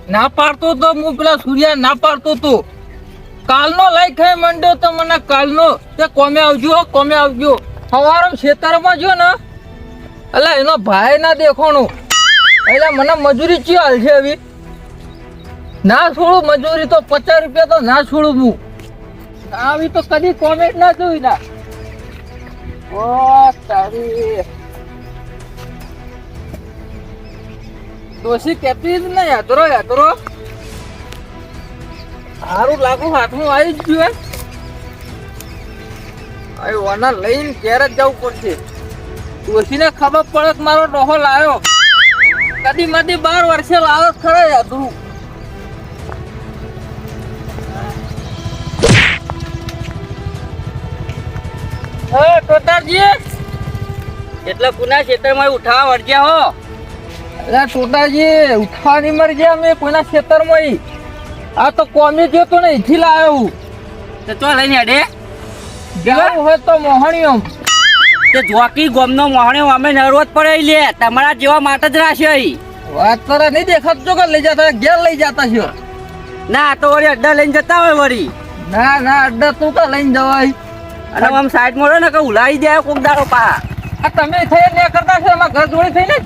ના પાડતો તો હું પેલા સૂર્યા ના પાડતો તો કાલનો લઈ ખાઈ મંડ્યો તો મને કાલનો તે કોમે આવજો સવારે ખેતરમાં જો ને એટલે એનો ભાઈ ના દેખોણું એટલે મને મજૂરી ચી હાલ છે એવી ના છોડું મજૂરી તો 50 રૂપિયા તો ના છોડું હું આવી તો કદી કોમેન્ટ ના જોઈ ના ઓ તારી દોશી કેતી જ ને યાદરો સારું લાગુ હાથમાં આવી જ ગયું હવે ઓના લઈને ઘેર જ જવું પડશે દોશીને ખબર પડે કે મારો ડોહો લાવ્યો કદી મધી 12 વર્ષે લાવો ખરા યાદરું ટોટાજી એટલે પુના ખેતરમાં ઉઠાવા વળગ્યા હો અરે ટોટાજી ઉઠાવાની મરી ગયા મેં કોઈના ખેતરમાં આ તો કોમી ગયો તો ને અહીંથી લાવ્યો હું તો તો લઈને હેડે ગયું હોય તો મોહણીઓ તે જોકી ગોમનો મોહણ્યો અમે નરવત પડે લે તમારા જેવા માટે જ રાશે વાત કરે નહીં દેખાતો કે લઈ જતા ઘેર લઈ જતા છો ના તો વળી અડ્ડા લઈને જતા હોય વળી ના અડ્ડા તું તો લઈને જવાય અને આમ સાઈડ મોડો ને કે ઉલાઈ જાય કોક દાડો પા આ તમે થઈ ને કરતા છો એમાં ઘર જોડી થઈને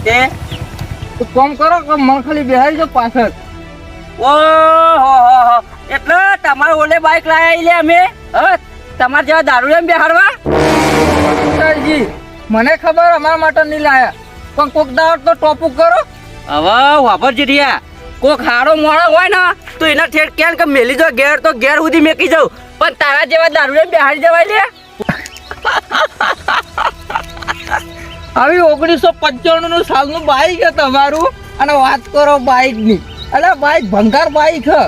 તે તું કામ કરો કે મરખલી બેહારી જો પાછળ ઓહો એટલે તમારે ઓલે બાઈક લાયા લે અમે તમારે જેવા દારૂ એમ બેહાડવા મને ખબર અમારા માટે નહીં લાયા પણ કોક દાવત તો ટોપું કરો હવે વાપર જીરિયા કોક હારો મોણો હોય ને તો એના ઠેર કેમ કે મેલી જો ઘેર તો ઘેર સુધી મેકી જાઉં પણ તારા જેવા દારૂ એમ બેહાડી જવાય લે આવી 1995 સાલનું બાઈક છે તમારું અને વાત કરો બાઈક ની અરે બાઈક ભંગાર બાઈક છે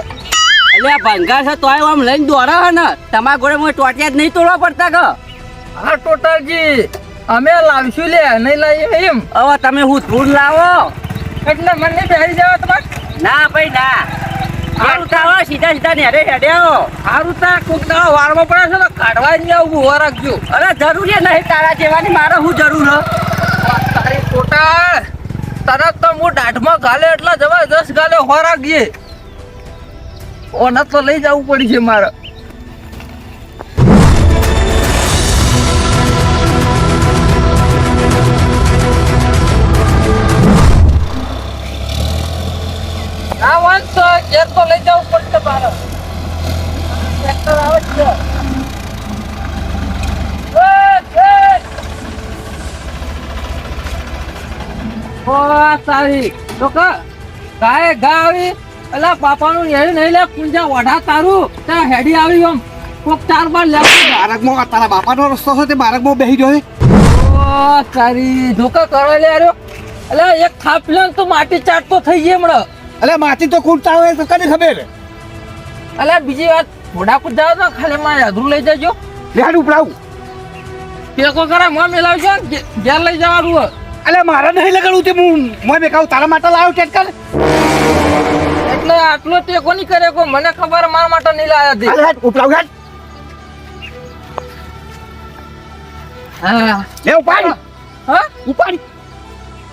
એટલે ભંગાર છે તોય આમ લઈને દોડા હે ને તમારા ઘોડે મને ટોટિયા જ નહીં તોડવા પડતા કે હા ટોટાજી અમે લાવશું લે નહીં લાવીએ એમ હવે તમે હું ધૂળ લાવો એટલે મને નહીં બેસી જવા તમારે ના ભાઈ ના સારું તાવો સીધા નેડે હેડે આવો સારું તા કોક દાડો વારમાં પડે છે ને કાઢવા જ નહીં આવું ઉભા રાખજો અરે જરૂરી નહીં તારા જેવાની મારે શું જરૂર હે તારી ટોટા તરત તો હું દાઢમાં ગાલે એટલા જબરજસ્ત ગાલે હો રાખજે ઓને તો લઈ જવું પડી છે મારે ના વાંચો ઘેર તો લઈ જવું પડશે મારે ટ્રેક્ટર આવે છે તારી તો ગાય ગા આવી અલા પાપાનું નેહી નહીં લે કુંજા વઢા તારું ત્યાં હેડી આવી આમ કોક 4 બાર લે બારકમાં તારા બાપાનો રસ્તો છે તે બારકમાં બેસી ગયો ઓ તારી ધોકા કરવા લે આર્યો અલા એક થાપ લે તો માટી ચાટતો થઈ ગઈ હમણાં અલે માટી તો કૂદતા હોય તો કને ખબર અલા બીજી વાત ઘોડા કૂદ જાવ તો ખાલી માં યાદરું લઈ જજો લેહાડ ઉપડાવું પેકો કરા મોં મેલાવજો ઘેર લઈ જવાનું હોય અલે મારે નહીં લગાડવું તે હું મોય મેં કહું તારા માટે લાવ્યો ટેટકર એટલે આટલો ટેકો નહીં કરે કો મને ખબર મારા માટે નહીં લાયા હતી અલે હેડ ઉપડાવ હેડ હા લે ઉપાડી હા ઉપાડી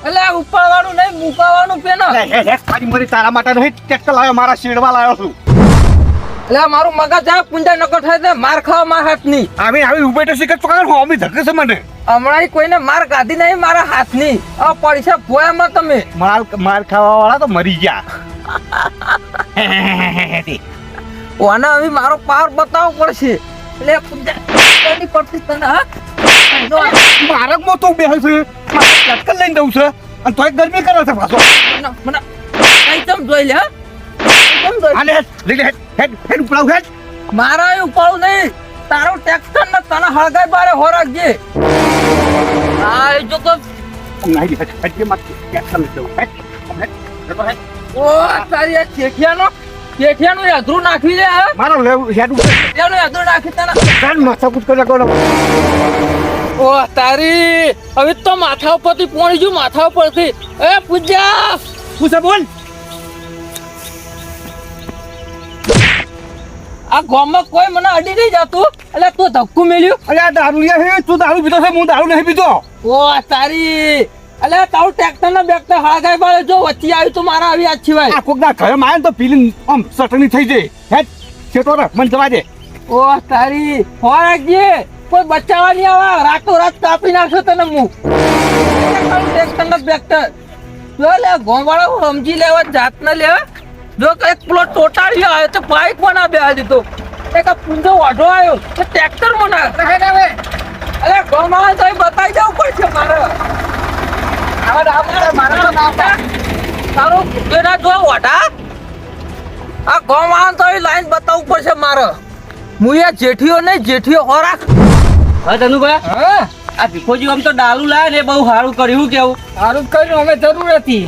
એટલે ઉપાડવાનું નહીં મુકાવાનું પેનો લે હેડ હેડ પાડી મરી તારા માટે નહીં ટેટકર લાવ્યો મારા શેડવા લાવ્યો છું એટલે મારું મગજ આ પુંજા નકો થાય છે માર ખાવા મારા હાથની આવી ઉભે તો શીખત પકડ હો અમી ધકે છે મને હમણાં કોઈને માર ગાધી નહીં મારા હાથની આ પૈસા ભોયામાં તમે માર ખાવા વાળા તો મરી ગયા ઓને હવે મારો પાવર બતાવવો પડશે એટલે પુંજા કોની પડતી તને હા બારકમાં તો બેસે છે મારે ટેટકર લઈને દઉં છે અને તોય ગરમી કરે છે પાછો મને કઈ તમ જોઈ લે હા કેમ જોઈ આલે હેડ હેડ ઉપડાવ હેડ મારા એ ઉપાડું નહીં તારું ટ્રેક્ટર ને તને હળગાઈ બારે હો રાખજે આ એ જો તો નહીં હેડ કે મત ટેટકર લઈ દઉં હેડ ઓ તારી આ શેઠિયાનું યાદરું નાખી દે હા મારો લેવ હેડ ઉપર એનું યાદરું નાખી તને કાન માથા કૂટ કરી નાખો ઓ તારી હવે તો માથા ઉપરથી પોણી જો માથા ઉપરથી એ પૂજા પૂછે બોલ આ ગામમાં કોઈ મને અડી નહીં જાતું એટલે તું ધક્કું મેલ્યું અરે આ દારૂ લે છે તું દારૂ પીતો છે હું દારૂ નહીં પીતો ઓ તારી અલ્યા તારું ટ્રેક્ટર ને બેક્ટર હળગાઈ બાળે જો વચ્ચે આવ્યું તો મારા આવી આજ સિવાય આ કોકના ઘરે માં તો પીલી આમ ચટણી થઈ જાય હેડ છેટો રે મને જવા દે ઓ તારી ફોરાકજી કોઈ બચાવવા નહીં આવે રાતો રાત કાપી નાખશો તને હું ટ્રેક્ટર ને બેક્ટર જો લે ગોવાળા સમજી લેવા જાત ન લેવા જો એક પ્લોટ ટોટાળ્યો આવ્યો તો બાઈક માં ના બેસા દીધો એક આ પૂંજો વાઢો આવ્યો તો ટ્રેક્ટર માં ના રહે ને હવે અરે ગોવાળા તો બતાવી જવું પડશે મારે તારો કુકેરા જો વાઢા આ ગોવાળા તો લાઈન બતાવવું પડશે મારે હું યા જેઠીઓ નહીં જેઠીઓ હોરાક હા ધનુભા હા આ ભીખોજી આમ તો ડાલુ લાવે ને બહુ સારું કર્યું કેવું સારું કર્યું અમે જરૂર હતી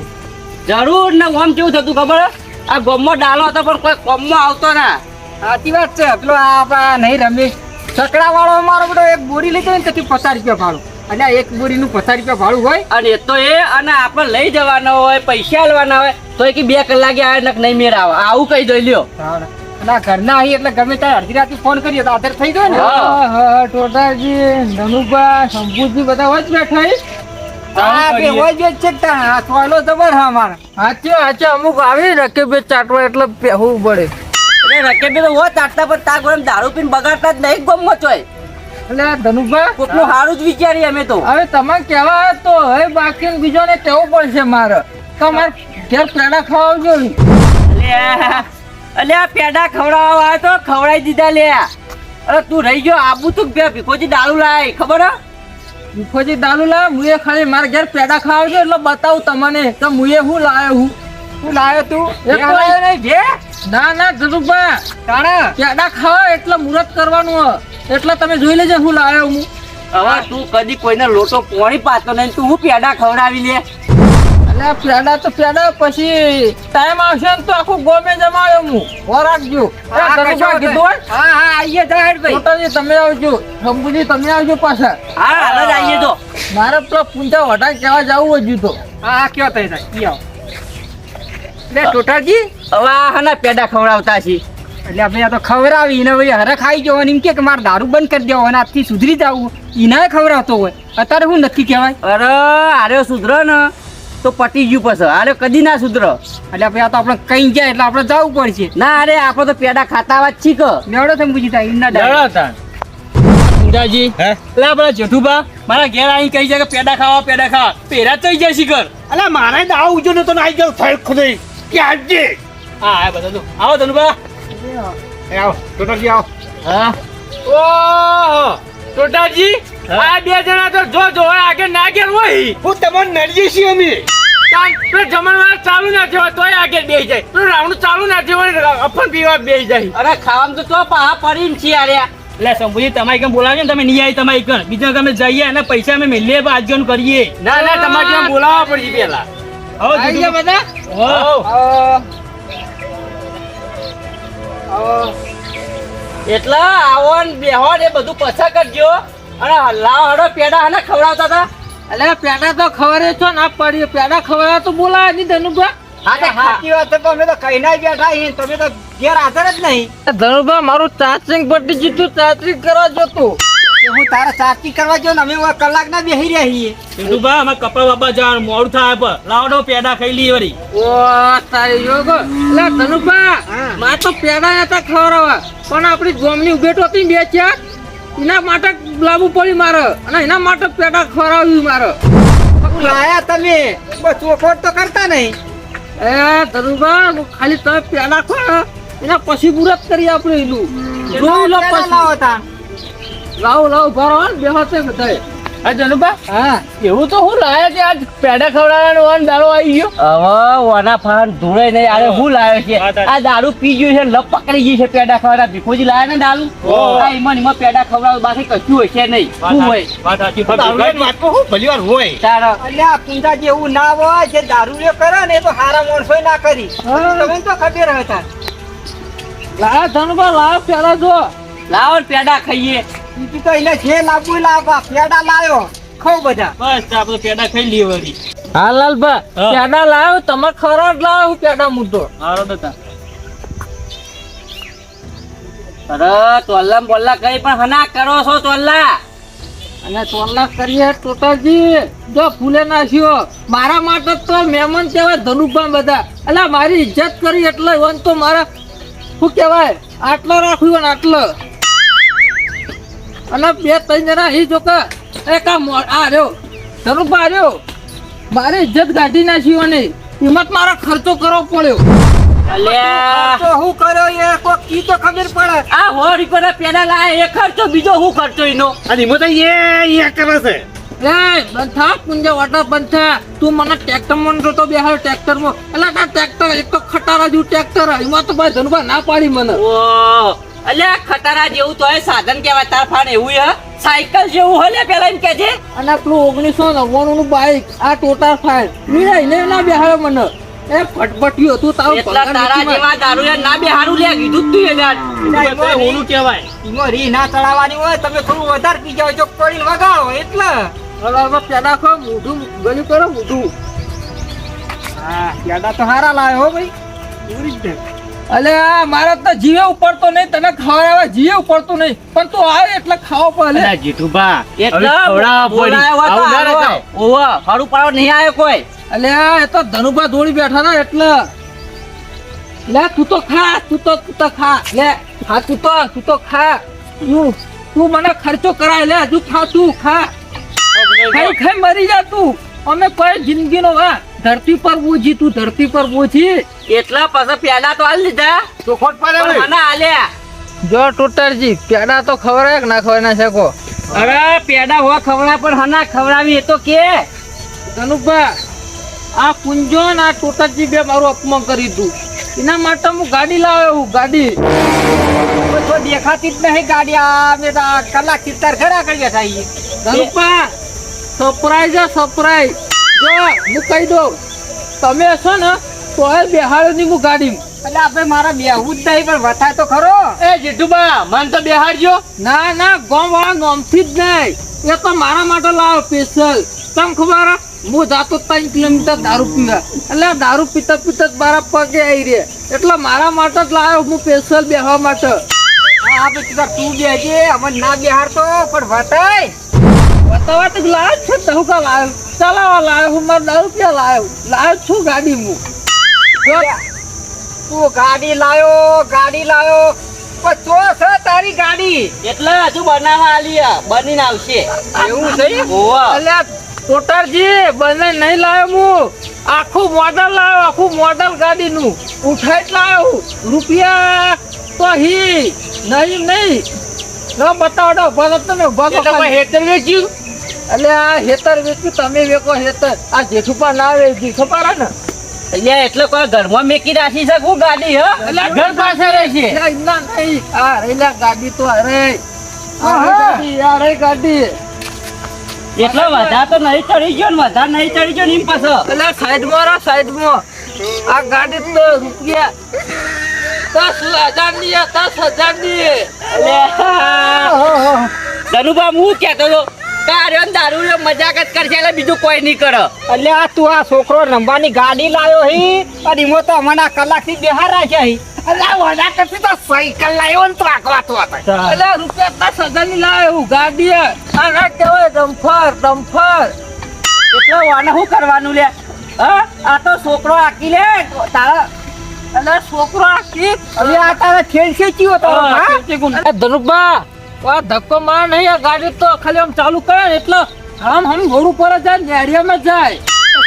જરૂર ને આમ કેવું થતું ખબર હે? આ ગોમમાં ડાલો હતો પણ કોઈ કોમમાં આવતો ના સાચી વાત છે પેલો આપણા નહીં રમેશ સકડા વાળો અમારો બધો એક બોરી લીધો ને તેથી 50 રૂપિયા ભાડું અને એક બોરીનું 50 રૂપિયા ભાડું હોય અને એ તો એ અને આપણે લઈ જવાના હોય પૈસા આલવાના હોય તો એ કે 2 કલાકે આવે ને નહીં મેળ આવે આવું કહી દઈ લ્યો અને આ ઘરના અહીં એટલે ગમે ત્યારે અડધી રાતે ફોન કરીએ તો આધાર થઈ ગયો ને હા. હા ટોટાજી ધનુભા શંભુજી બધા હોય જ બેઠા હા બે હોય જ છે આ સોયલો જબર હા મારા હાચે અમુક આવી રકે બે ચાટવા એટલે પહેવું પડે એટલે રકેબી તો હોત આટલા પર તાક ગરમ દારૂ પીને બગાડતા જ નહીં ગોમમાં ચોય એટલે ધનુભા કોકનું સારું જ વિચારીએ અમે તો હવે તમારે કહેવા આવે તો હવે બાકી બીજોને કહેવું પડશે મારે તમારે ઘેર પેડા ખાવા જોઈએ અલ્યા પેડા ખવડાવવા આવે તો ખવડાવી દીધા લે અરે તું રહી ગયો આબુ તું ભીખોજી દારૂ લાય ખબર હે ભીખોજી દારૂ લાવે મુએ ખાલી મારા ઘેર પેડા ખાવા જોઈએ એટલે બતાવું તમને તો મુએ હું લાવ્યો હું લાવ્યો તું એક લાવ્યો નહીં જે ના ના ધનુભા તાણા પેડા ખાવા એટલે મુહૂર્ત કરવાનું હોય એટલે તમે જોઈ લેજો હું લાવ્યો હું હવે તું કદી કોઈને લોટો પોણી પાતો નહીં તું હું પેડા ખવડાવી લે એટલે પેડા તો પેડા પછી ટાઈમ આવશે ને તો આખું ગોમે જમાવ્યો હું ઓ રાખજો ધનુભા કીધું હોય હા હા આઈએ જાહેર ભાઈ મોટાજી તમે આવજો શંભુજી તમે આવજો પાછા હા હાલ જ આઈએ તો મારે પેલા પૂંચા વટા કેવા જવું હજુ તો હા કેવા થઈ જાય લે ટોટાજી હવે આ હના પેડા ખવડાવતા છે એટલે આપણે આ તો ખવડાવી ને ભાઈ હરે ખાઈ ગયો અને એમ કે મારે દારૂ બંધ કરી દેવો અને આજથી સુધરી જવું એના ખવડાવતો હોય અત્યારે હું નથી કહેવાય અરે આર્યો સુધરો ને તો પટી ગયું પછી આરે કદી ના સુધરો એટલે ભાઈ આ તો આપણે કઈ જાય એટલે આપણે જવું પડશે ના અરે આપણે તો પેડા ખાતા વાત છીક લેવડો તમે પૂછી તા ઇન્ના હતા પૂજાજી હે એટલે આપણા જેઠુબા મારા ઘેર આવી કહી જાય કે પેડા ખાવા પેરા થઈ જાય શિખર અલા મારે દાવ ઉજો નતો ને આવી ગયો થઈ ખુદે કે આજે હા આ બધા આવો ધનુભા એ આવો ટોટાજી આવો હા ઓહો ટોટાજી આ બે જણા તો જો જો આગળ ના ગેર હોય હું તમને નરજી છીએ અમે તો જમણવાર ચાલુ ના થયો તોય આગળ બેસી જાય તો રાઉન્ડ ચાલુ ના થયો અફન પીવા બેસી જાય અરે ખાવામાં તો તો પા પડીને છે અરે એટલે શંભુજી તમારી કેમ બોલાવજો ને તમે નહીં આવી તમારી કણ બીજા તમે જઈએ અને પૈસા અમે મેલીએ આજન કરીએ ના ના તમારે કેમ બોલાવવા પડશે પેલા આવી ગયા બધા એટલે આવો ને બેહો ને એ બધું પછા કરજો અને લાવ હડો પેડા હને ખવડાવતા હતા એટલે પેડા તો ખવરે છો ના પડી પેડા ખવરા તો બોલાય નહીં ધનુભા હા તે સાચી વાત છે અમે તો કઈ ના બેઠા છીએ તમે તો ઘેર હાજર જ નહીં ધનુભા મારું ચાર્જિંગ પટ્ટી જીતું ચાર્જિંગ કરવા જતો હું તારા ચાર્જિંગ કરવા જો ને અમે કલાક ના બેહી રહ્યા છીએ જેઠુબા અમે કપડા બાપા જવાનું મોડું થાય પર લાવડો પેડા ખાઈ લઈએ વળી ઓ તારી યોગ એટલે ધનુભા માર તો પેડા હતા ખવરાવા પણ આપણી ગોમની ઉભેટ હતી બે ચાર એના માટે લાવવું પડ્યું મારે અને એના માટે પેડા ખવડાવ્યું મારે લાયા તમે ચોખવટ તો કરતા નહીં એ ધનુભા ખાલી તમે પેડા ખો એના પછી પૂરત કરી આપણે એનું જોઈ લો પછી લાવો ભરો બેહો તે બધાય હા જનુબા હા એવું તો હું લાયા કે આજ પેડા ખવડાવવાનો વાન દાડો આવી ગયો હવે ઓના ફાન ધૂળે નહીં અરે હું લાવ્યો છે આ દારૂ પી ગયું છે લપ પકડી ગઈ છે પેડા ખવડાવ ભીખોજી લાયા ને દારૂ આ ઈમાં પેડા ખવડાવ બાકી કશું હોય છે નહીં શું હોય વાત સાચી દારૂની વાતમાં હું ભલી વાર હોય તારા અલ્યા પૂંજા જેવું ના હોય જે દારૂ લે કરે ને એ તો હારા માણસો ના કરી તમે તો ખબર હતા લા ધનુભા લાવ પેલા જો લાવો ને પેડા ખાઈએ તું તો એને જે લાવવું લાવવા પેડા લાવ્યો ખાવ બધા બસ આપણે પેડા ખાઈ લઈએ વળી હા લાલભા હા. પેડા લાવ્યો તમે ખરો જ લાવો પેડા મૂતો હારો દતા અરે તોલ્લા બોલ્લા કઈ પણ હના કરો છો તોલ્લા અને ટોલા કરીએ ટોટાજી જો ફૂલે નાખ્યો મારા માટે તો મહેમાન કહેવાય ધનુભાઈ બધા અલા મારી ઇજ્જત કરી એટલે વન તો મારા શું કહેવાય આટલો રાખ્યું ને આટલો અને બે ત્રણ જણા હી જો કે એક આ રહ્યો ધનુભાઈ રહ્યો મારી ઇજ્જત કાઢી નાખ્યો ને કિંમત મારો ખર્ચો કરવો પડ્યો અલ્યા તો હું કર્યો એ કોક કી તો ખબર પડે આ 100 રૂપિયાના પેડા લાય એ ખર્ચો બીજો હું ખર્ચો એનો અને એમાં તો એ કરે છે એ બંધા પુંજા વાટા બંધા તું મને ટ્રેક્ટર માં જોતો બેહાર ટ્રેક્ટર માં એટલે આ ટ્રેક્ટર એક તો ખટારા જેવું ટ્રેક્ટર એમાં તો ભાઈ ધનુભા ના પાડી મને ઓ અલ્યા ખટારા જેવું તો એ સાધન કહેવાય તાર ફાન એવું હે સાયકલ જેવું હલે પેલા એમ કે છે અને પેલું 1999 નું બાઈક આ ટોટા ફાઈન એને ના બેહાડ્યો મને એ ફટફટ્યું હતું તારું એટલા તારા જેવા દારૂ ના બે હારું લે કીધું તું એને ઓલું કહેવાય ઈમાં રી ના ચડાવવાની હોય તમે થોડું વધારે પી જાવ જો પડી વગાડો એટલે હવે પેલા ખો મોઢું ગળ્યું કરો મોઢું હા પેડા તો હારા લાવ્યો હો ભાઈ પૂરી જ દે. અલે મારા તો જીવે ઉપડતો નહીં તને ખવડાવવા જીવે ઉપડતો નહીં પણ તું આવે એટલે ખાવો પડે અલ્યા જીઠુભા હવે ખવડાવવા પડી. આવું ના રખાય. ઓવા હારું પાડો નહીં આવ્યો કોઈ અલે એ તો ધનુભા દોડી બેઠા ને એટલે લે તું તો ખા તું તો ખા લે હા તું તો ખા તું મને ખર્ચો કરાય લે હજુ ખા તું ખા ખાઈ મરી જા તું અમે કોઈ જિંદગીનો વા ધરતી પર બોજી તું ધરતી પર બોજી એટલા પછી પેડા તો હાલ લીધા ચોખોટ પડે પણ ભાઈ મને આલ્યા જો ટોટરજી પેડા તો ખવડાય કે ના ખવડાય ના શકો અરે પેડા હો ખવડાય પણ હના ખવડાવી એ તો કે ધનુભા આ કુંજો ને આ ટોટરજી બે મારું અપમાન કરી તું એના માટે હું ગાડી લાવ્યો હું ગાડી તો દેખાતી જ નહીં ગાડી આ મેરા કલાક કિતાર ખરા કરી બેઠા ઈ ધનુભા સરપ્રાઈઝ સરપ્રાઈઝ જો હું કહી દઉં તમે છો ને તો બેહાડ્યો નહીં હું ગાડી એટલે આપણે મારા બેહવું જ નહીં પણ વથાય તો ખરો એ જેઠુબા મન તો બેહાડજો ના ના ગામ વાળા નોમથી જ નહીં એ તો મારા માટે લાવો સ્પેશિયલ તમ ખબર હે? હું જાતો 3 કિલોમીટર દારૂ પીવા એટલે દારૂ પીતા પીતા જ મારા પગે આવી રે એટલે મારા માટે જ લાવ્યો હું સ્પેશિયલ બેહવા માટે હા આપણે કીધા તું બેહજે અમને ના બેહારતો પણ વથાય બતાવા તો લાવ્યો છે તો હું કા લાવ્યો ચલાવવા લાવ્યો હું મારા દારૂ પીવા લાવ્યો છું ગાડી હું જો તું ગાડી લાયો પણ તો છે તારી ગાડી એટલે હજુ બનાવવા આલી બનીને આવશે એવું છે ઓવા અલ્યા ટોટરજી બને નહીં લાવ્યો હું આખું મોડલ લાવ્યો આખું મોડલ ગાડીનું ઉઠાઈ લાવ્યો રૂપિયા તો હી નહીં ન બતાવડો ભલે તમે હેતર વેચ્યું એટલે આ હેતર વેચ્યું તમે વેકો હેતર આ જેઠુપા ના વેચી ખબર હે ને અલ્યા એટલે કોઈ ઘરમાં મેકી રાખી છે હું ગાડી હ એટલે ઘર પાસે રહેશે એટલે ના નહીં આ રેલા ગાડી તો અરે આ રે ગાડી એટલે વધા તો નહીં ચડી ગયો ને વધા નહીં ચડી ગયો ને એમ પાછો એટલે સાઈડમાં આ ગાડી તો રૂપિયા 10,000 ની 10,000 ની ધનુભા હું કહેતો હતો તારે દારૂ રે મજાક જ કરશે એટલે બીજું કોઈ નહીં કરે એટલે આ તું આ છોકરો રમવાની ગાડી લાવ્યો હી અને એમાં તો મને આ કલાકથી બેહાર રાખ્યા હી એટલે આ વડા કરતી તો સાયકલ લાવ્યો ને તો આકવાતો હતો એટલે રૂપિયા 10,000 ની લાવ્યો ગાડી આ ના કહેવાય ડમ્ફર એટલે વાને શું કરવાનું લે હા આ તો છોકરો આકી લે તારા એટલે છોકરો આખી હવે આ તારા છેડ ખેંચ્યો હતો હા ધનુભા આ ધક્કો માર નહીં આ ગાડી તો ખાલી આમ ચાલુ કરે ને એટલે હમ રોડ ઉપર જ જાય નેડિયામાં જાય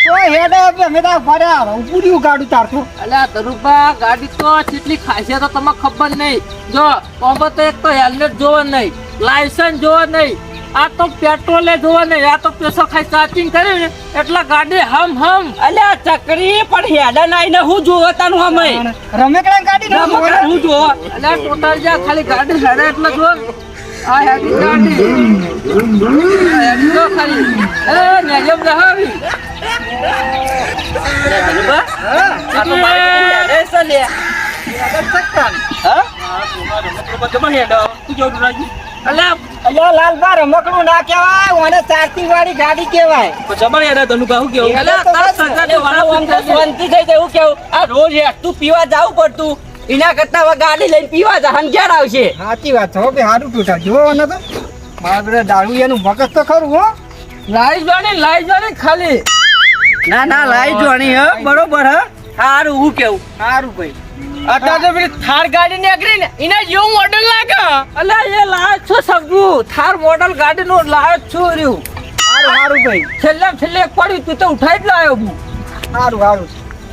તો હેડે અમે તો ફર્યા પૂર્યું ગાડું તારતું એટલે આ ધનુભા ગાડી તો કેટલી ખાસિયત તો તમને ખબર નહીં જો કોમ્બો તો એક તો હેલ્મેટ જોવા નહીં લાયસન્સ જોવા નહીં આ તો પેટ્રોલે જોવા નહીં આ તો પેસો ખાઈ ચાર્જિંગ કર્યું ને એટલે ગાડી હમ અલ્યા ચકરી પણ હેડા નાઈ ને હું જોવો તાનું અમે રમેકડા ગાડી ના રમકડા હું જોવો એટલે ટોટલ જા ખાલી ગાડી હેડે એટલે જો આ હેડી ગાડી આ હેડી તો ખાલી એ નેજમ જહાવી ધનુભા આ તો મારી હેડે છે લે હા જમા હેડો તું જો રાજી અલ્યા અલ્યા લાલબા રમકડું ના કહેવાય ઓને ચારતી વાળી ગાડી કહેવાય જમા હેડા ધનુભા હું કેવું અલ્યા 10,000 ની વાળા આમ તો શાંતિ થઈ જાય એવું કેવું આ રોજ તું પીવા જાવું પડતું એના કરતા હવે ગાડી લઈને પીવા જા હંજાર આવશે સાચી વાત છે બે હારું તૂટા જો ને તો મારા બધા દારૂડિયાનું મગજ તો ખરું હો. લાઈ જોની ખાલી ના ના લાઈ જોણી હ બરોબર હ સારું હું કેવું સારું ભાઈ. અત્યારે તો પેલી થાર ગાડી નીકળી ને એના જેવું મોડલ લાગે. અલ્યા એ લાયો છો સગુ થાર મોડલ ગાડી નું લાયો છું રહ્યું સારું ભાઈ. છેલ્લે એક પડ્યું તું તો ઉઠાઈ જ લાયો હું સારું.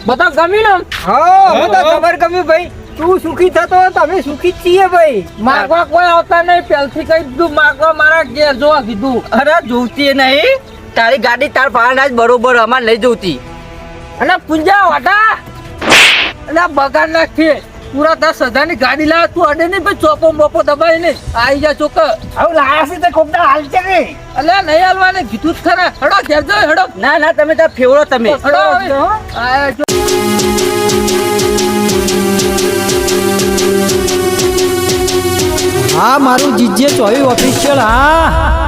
બધા ગમી ને હા બધા ખબર ગમ્યું ભાઈ. તું સુખી થતો હોય તો અમે સુખી જ છીએ ભાઈ. માગવા કોઈ આવતા નહીં પહેલથી કહી દીધું માગવા મારા ઘેર જોવા કીધું અરે જોતી નહીં તારી ગાડી તાર ભાડા જ બરોબર અમાર લઈ જોતી અને પૂંજા વાટા અને બગાડ નાખી પૂરા 10,000 ની ગાડી લાવે તું અડે નહીં ભાઈ ચોપો મોપો દબાઈ નહીં આવી જા ચોક હવે લાયા છે તો કોક દાડો હાલશે કે અલ્યા નહીં હાલવાને કીધું જ ખરા હેડો ઘેર જો હેડો ના ના તમે તાર ફેવરો તમે હેડો હવે. આયા જો. હા મારું જીજે ચોવી ઓફિશિયલ. હા